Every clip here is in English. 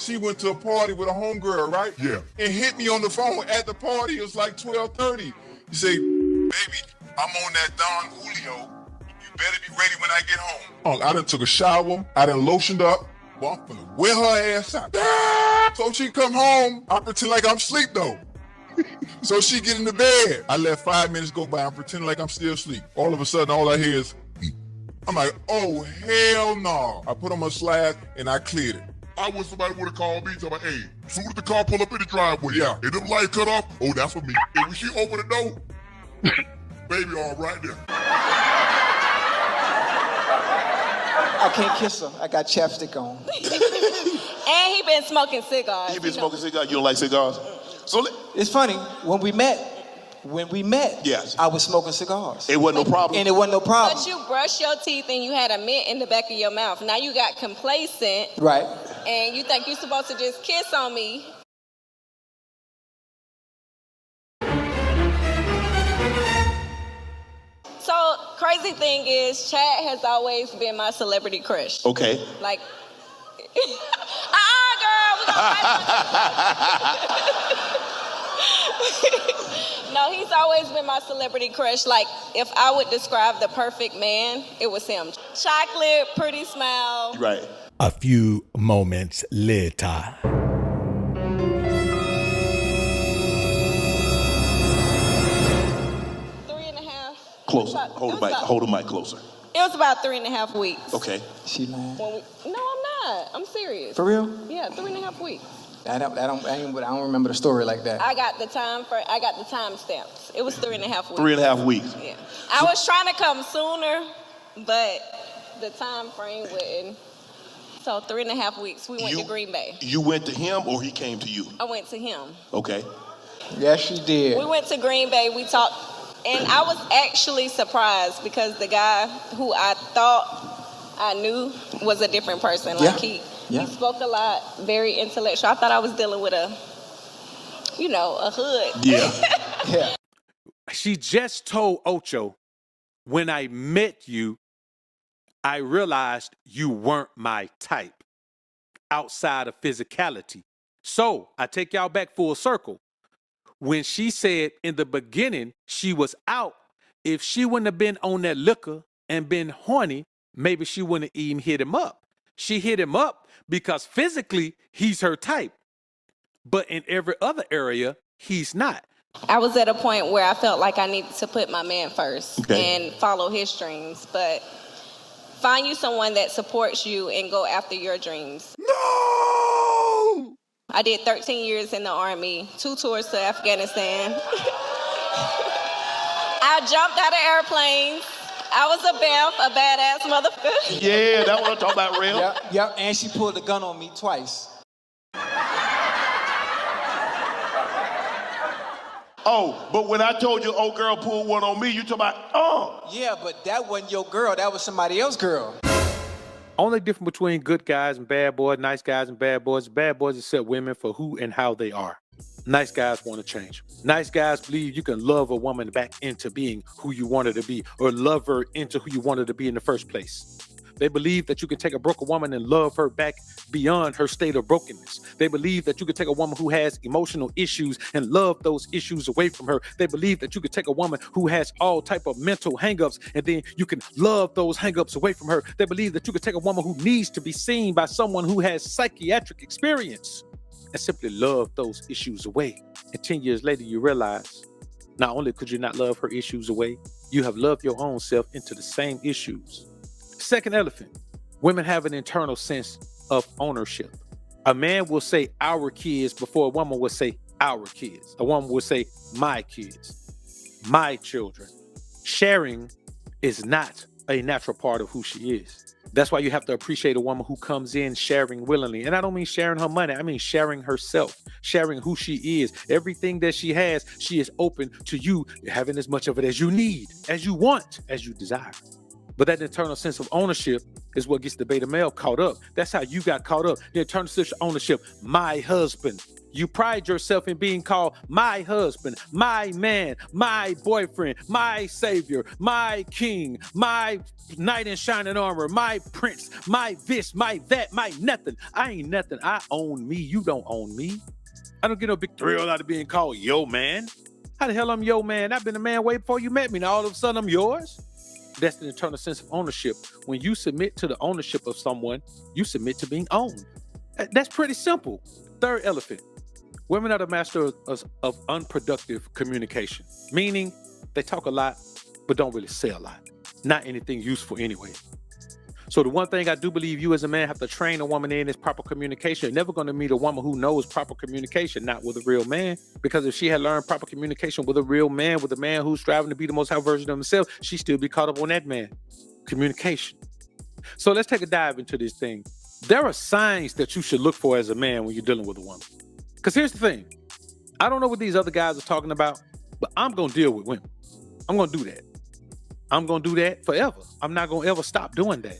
she went to a party with a homegirl, right? Yeah. And hit me on the phone at the party. It was like 12:30. You say, baby, I'm on that Don Julio. You better be ready when I get home. I done took a shower. I done lotioned up. Well, I'm gonna wear her ass out. So she come home. I pretend like I'm asleep though. So she get in the bed. I let 5 minutes go by. I'm pretending like I'm still asleep. All of a sudden, all I hear is, I'm like, oh, hell no. I put on my slide and I cleared it. I wish somebody would have called me and told me, hey, as soon as the car pull up in the driveway, Yeah. and them lights cut off, oh, that's for me. And when she opened the door, baby, all right there. I can't kiss her. I got chapstick on. And he been smoking cigars. You been smoking cigars? You don't like cigars? So it's funny, when we met, yes, I was smoking cigars. It wasn't no problem. And it wasn't no problem. But you brushed your teeth and you had a mint in the back of your mouth. Now you got complacent. Right. And you think you're supposed to just kiss on me. So, crazy thing is, Chad has always been my celebrity crush. Okay. Like, girl, we gonna No, he's always been my celebrity crush. Like, if I would describe the perfect man, it was him. Chocolate, pretty smile. Right. A few moments later. Closer. Hold the mic closer. It was about 3.5 weeks. Okay. She lying? No, I'm not. I'm serious. For real? Yeah, 3.5 weeks. I don't remember the story like that. I got the time stamps. It was 3.5 weeks. 3.5 weeks. Yeah. I was trying to come sooner, but the time frame wouldn't. So 3.5 weeks. We went to Green Bay. You went to him or he came to you? I went to him. Okay. Yes, she did. We went to Green Bay. We talked, and I was actually surprised because the guy who I thought I knew was a different person. Like he spoke a lot, very intellectual. I thought I was dealing with a hood. Yeah. Yeah. She just told Ocho, when I met you, I realized you weren't my type outside of physicality. So I take y'all back full circle. When she said in the beginning she was out, if she wouldn't have been on that liquor and been horny, maybe she wouldn't have even hit him up. She hit him up because physically he's her type. But in every other area, he's not. I was at a point where I felt like I needed to put my man first and follow his dreams. But find you someone that supports you and go after your dreams. No! I did 13 years in the Army, 2 tours to Afghanistan. I jumped out of airplanes. I was a badass motherfucker. Yeah, that's what I'm talking about, Relle. Yep, and she pulled the gun on me twice. Oh, but when I told you old girl pulled one on me, you talking about, Yeah, but that wasn't your girl. That was somebody else's girl. Only difference between good guys and bad boys, nice guys and bad boys accept women for who and how they are. Nice guys want to change. Nice guys believe you can love a woman back into being who you want her to be, or love her into who you want her to be in the first place. They believe that you can take a broken woman and love her back beyond her state of brokenness. They believe that you can take a woman who has emotional issues and love those issues away from her. They believe that you can take a woman who has all type of mental hangups and then you can love those hangups away from her. They believe that you can take a woman who needs to be seen by someone who has psychiatric experience and simply love those issues away. And 10 years later, you realize not only could you not love her issues away, you have loved your own self into the same issues. Second elephant, women have an internal sense of ownership. A man will say our kids before a woman will say our kids. A woman will say my kids, my children. Sharing is not a natural part of who she is. That's why you have to appreciate a woman who comes in sharing willingly. And I don't mean sharing her money. I mean sharing herself, sharing who she is. Everything that she has, she is open to you having as much of it as you need, as you want, as you desire. But that internal sense of ownership is what gets the beta male caught up. That's how you got caught up. The internal sense of ownership. My husband, You pride yourself in being called my husband, my man, my boyfriend, my savior, my king, my knight in shining armor, my prince, my this, my that, my nothing. I ain't nothing. I own me. You don't own me. I don't get no big thrill out of being called yo man. How the hell I'm yo man? I've been a man way before you met me. Now all of a sudden I'm yours. That's the internal sense of ownership. When you submit to the ownership of someone, you submit to being owned. That's pretty simple. Third elephant. Women are the master of unproductive communication, meaning they talk a lot, but don't really say a lot. Not anything useful anyway. So the one thing I do believe you as a man have to train a woman in is proper communication. You're never going to meet a woman who knows proper communication, not with a real man. Because if she had learned proper communication with a real man, with a man who's striving to be the most high version of himself, she'd still be caught up on that man. Communication. So let's take a dive into this thing. There are signs that you should look for as a man when you're dealing with a woman. Because here's the thing. I don't know what these other guys are talking about, but I'm going to deal with women. I'm going to do that. I'm going to do that forever. I'm not going to ever stop doing that.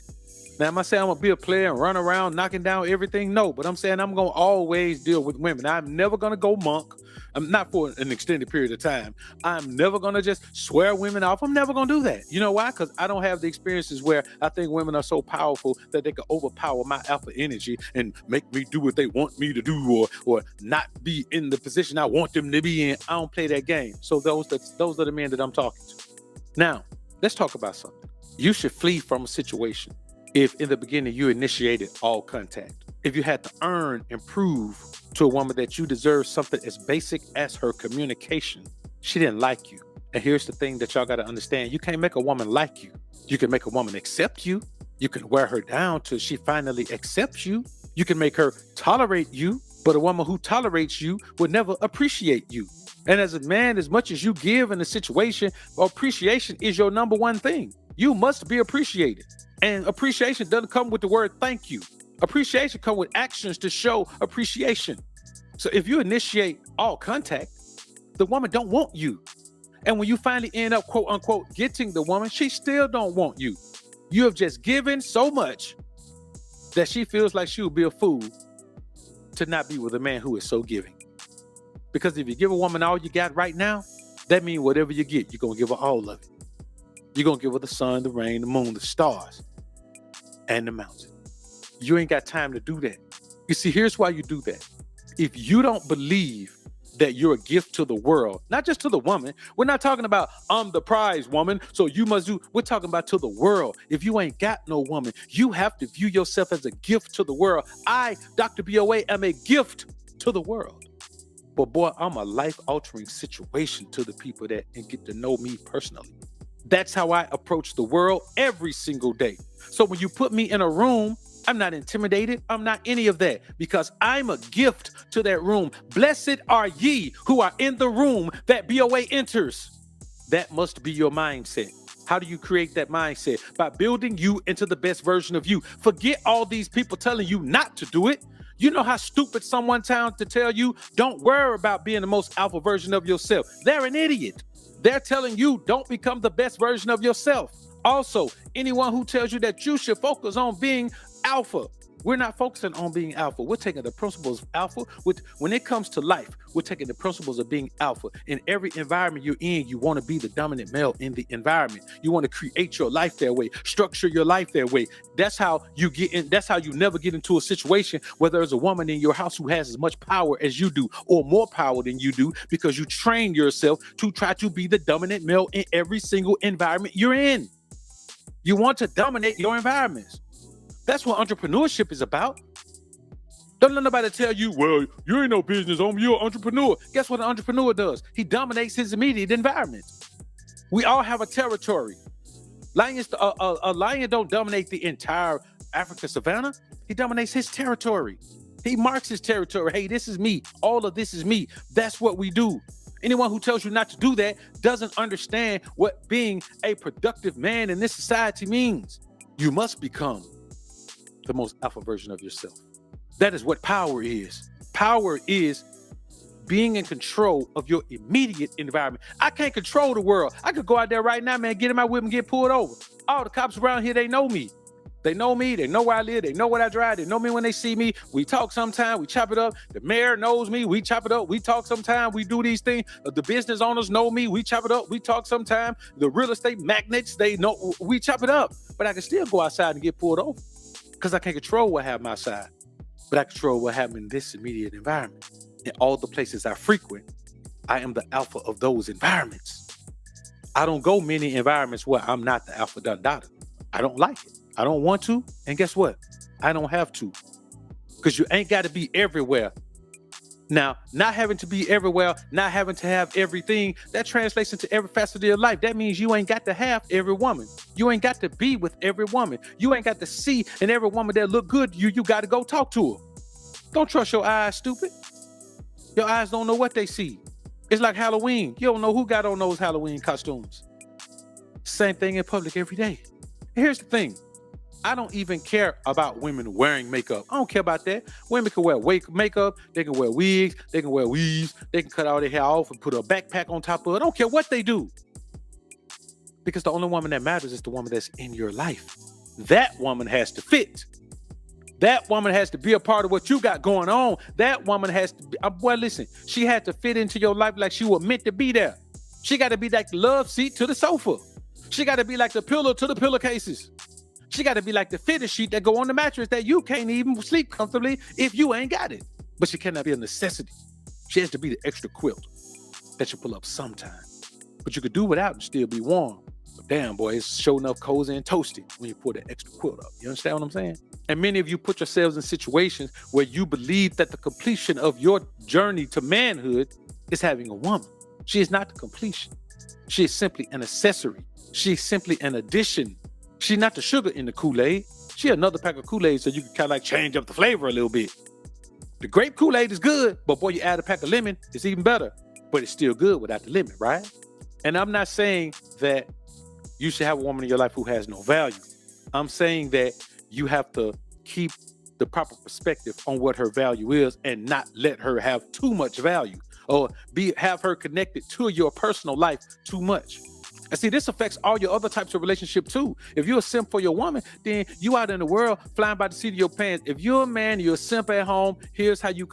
Now, am I saying I'm going to be a player and run around knocking down everything? No, but I'm saying I'm going to always deal with women. I'm never going to go monk. I'm not for an extended period of time. I'm never going to just swear women off. I'm never going to do that. You know why? Because I don't have the experiences where I think women are so powerful that they can overpower my alpha energy and make me do what they want me to do or not be in the position I want them to be in. I don't play that game. So those are the men that I'm talking to. Now, let's talk about something. You should flee from a situation if in the beginning you initiated all contact. If you had to earn and prove to a woman that you deserve something as basic as her communication, she didn't like you. And here's the thing that y'all got to understand. You can't make a woman like you. You can make a woman accept you. You can wear her down till she finally accepts you. You can make her tolerate you, but a woman who tolerates you would never appreciate you. And as a man, as much as you give in a situation, appreciation is your number one thing. You must be appreciated. And appreciation doesn't come with the word thank you. Appreciation comes with actions to show appreciation. So if you initiate all contact, the woman don't want you. And when you finally end up, quote unquote, getting the woman, she still don't want you. You have just given so much that she feels like she would be a fool to not be with a man who is so giving. Because if you give a woman all you got right now, that means whatever you get, you're going to give her all of it. You're going to give her the sun, the rain, the moon, the stars, and the mountain. You ain't got time to do that. You see, here's why you do that. If you don't believe that you're a gift to the world, not just to the woman, we're not talking about I'm the prize woman, so you must do, we're talking about to the world. If you ain't got no woman, you have to view yourself as a gift to the world. I, Dr. BOA, am a gift to the world. But boy, I'm a life-altering situation to the people that and get to know me personally. That's how I approach the world every single day. So when you put me in a room, I'm not intimidated. I'm not any of that because I'm a gift to that room. Blessed are ye who are in the room that BOA enters. That must be your mindset. How do you create that mindset? By building you into the best version of you. Forget all these people telling you not to do it. You know how stupid someone sounds to tell you, don't worry about being the most alpha version of yourself. They're an idiot. They're telling you don't become the best version of yourself. Also, anyone who tells you that you should focus on being alpha, we're not focusing on being alpha. We're taking the principles of alpha. When it comes to life, we're taking the principles of being alpha. In every environment you're in, you want to be the dominant male in the environment. You want to create your life that way, structure your life that way. That's how you get in. That's how you never get into a situation where there's a woman in your house who has as much power as you do or more power than you do because you train yourself to try to be the dominant male in every single environment you're in. You want to dominate your environments. That's what entrepreneurship is about. Don't let nobody tell you, well, you ain't no business owner, you're an entrepreneur. Guess what an entrepreneur does? He dominates his immediate environment. We all have a territory. A lion don't dominate the entire African savannah. He dominates his territory. He marks his territory. Hey, this is me. All of this is me. That's what we do. Anyone who tells you not to do that doesn't understand what being a productive man in this society means. You must become the most alpha version of yourself. That is what power is. Power is being in control of your immediate environment. I can't control the world. I could go out there right now, man, get in my whip and get pulled over. All the cops around here, they know me. They know me. They know where I live. They know what I drive. They know me when they see me. We talk sometime. We chop it up. The mayor knows me. We chop it up. We talk sometime. We do these things. The business owners know me. We chop it up. We talk sometime. The real estate magnates, they know. We chop it up. But I can still go outside and get pulled over because I can't control what happens outside. But I control what happens in this immediate environment. In all the places I frequent, I am the alpha of those environments. I don't go many environments where I'm not the alpha daughter. I don't like it. I don't want to. And guess what? I don't have to. Because you ain't got to be everywhere. Now, not having to be everywhere, not having to have everything, that translates into every facet of your life. That means you ain't got to have every woman. You ain't got to be with every woman. You ain't got to see in every woman that look good to you. You got to go talk to her. Don't trust your eyes, stupid. Your eyes don't know what they see. It's like Halloween. You don't know who got on those Halloween costumes. Same thing in public every day. Here's the thing. I don't even care about women wearing makeup. I don't care about that. Women can wear makeup. They can wear wigs. They can wear weaves. They can cut all their hair off and put a backpack on top of it. I don't care what they do. Because the only woman that matters is the woman that's in your life. That woman has to fit. That woman has to be a part of what you got going on. That woman has to be, well, listen, she had to fit into your life like she was meant to be there. She got to be like the love seat to the sofa. She got to be like the pillow to the pillowcases. She got to be like the fitted sheet that go on the mattress that you can't even sleep comfortably if you ain't got it. But she cannot be a necessity. She has to be the extra quilt that you pull up sometime. But you could do without and still be warm. But damn, boy, it's sure enough cozy and toasty when you pull that extra quilt up. You understand what I'm saying? And many of you put yourselves in situations where you believe that the completion of your journey to manhood is having a woman. She is not the completion. She is simply an accessory. She's simply an addition. She's not the sugar in the Kool-Aid. She another pack of Kool-Aid so you can kind of like change up the flavor a little bit. The grape Kool-Aid is good, but boy, you add a pack of lemon, it's even better. But it's still good without the lemon, right? And I'm not saying that you should have a woman in your life who has no value. I'm saying that you have to keep the proper perspective on what her value is and not let her have too much value or have her connected to your personal life too much. And see, this affects all your other types of relationship too. If you're a simp for your woman, then you out in the world flying by the seat of your pants. If you're a man, you're a simp at home, here's how you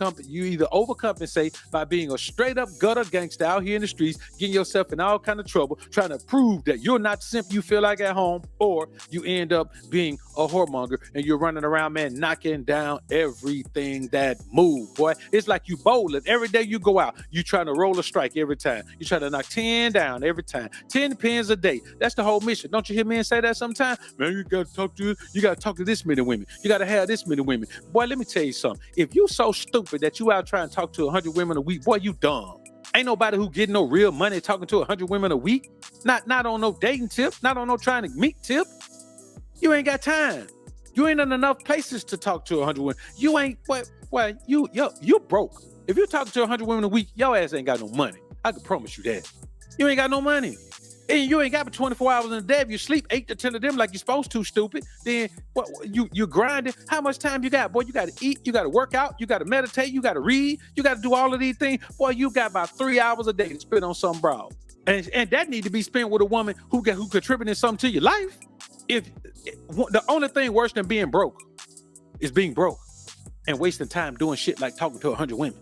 either overcompensate by being a straight up gutter gangster out here in the streets, getting yourself in all kind of trouble, trying to prove that you're not the simp you feel like at home, or you end up being a whoremonger and you're running around, man, knocking down everything that move, boy. It's like you bowling. Every day you go out, you trying to roll a strike every time. You try to knock 10 down every time. 10 pins a day. That's the whole mission. Don't you hear men say that sometimes? Man, you gotta talk to this many women. You gotta have this many women. Boy, let me tell you something. If you so stupid that you out trying to talk to 100 women a week, boy, you dumb. Ain't nobody who getting no real money talking to 100 women a week. Not on no dating tip. Not on no trying to meet tip. You ain't got time. You ain't in enough places to talk to 100 women. You ain't, you broke. If you talk to 100 women a week, your ass ain't got no money. I can promise you that. You ain't got no money. And you ain't got but 24 hours in a day. If you sleep 8 to 10 of them like you're supposed to, stupid, then what, you grinding. How much time you got? Boy, you got to eat, you got to work out, you got to meditate, you got to read, you got to do all of these things. Boy, you got about 3 hours a day to spend on some broad. And that need to be spent with a woman who contributing something to your life. If the only thing worse than being broke is being broke and wasting time doing shit like talking to 100 women.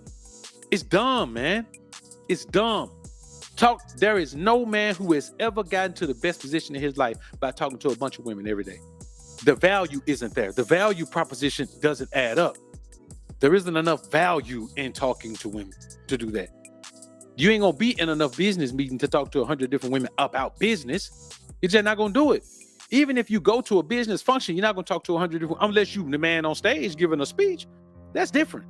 It's dumb, man. It's dumb. There is no man who has ever gotten to the best position in his life by talking to a bunch of women every day. The value isn't there. The value proposition doesn't add up. There isn't enough value in talking to women to do that. You ain't gonna be in enough business meeting to talk to 100 different women about business. You're just not gonna do it. Even if you go to a business function, you're not gonna talk to 100 different, unless you the man on stage giving a speech. That's different.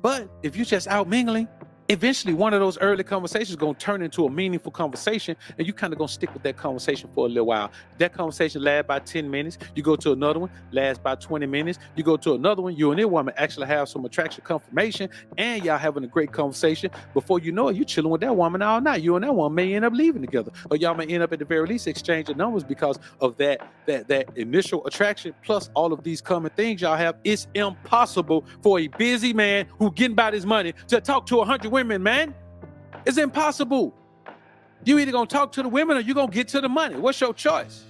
But if you're just out mingling, eventually one of those early conversations is going to turn into a meaningful conversation, and you kind of going to stick with that conversation for a little while. That conversation lasts about 10 minutes. You go to another one, lasts about 20 minutes. You go to another one, you and that woman actually have some attraction confirmation, and y'all having a great conversation. Before you know it, you chilling with that woman all night. You and that woman may end up leaving together, or y'all may end up at the very least exchanging numbers because of that initial attraction plus all of these common things y'all have. It's impossible for a busy man who getting about his money to talk to 100 women, man. It's impossible. You either gonna talk to the women or you gonna get to the money. What's your choice?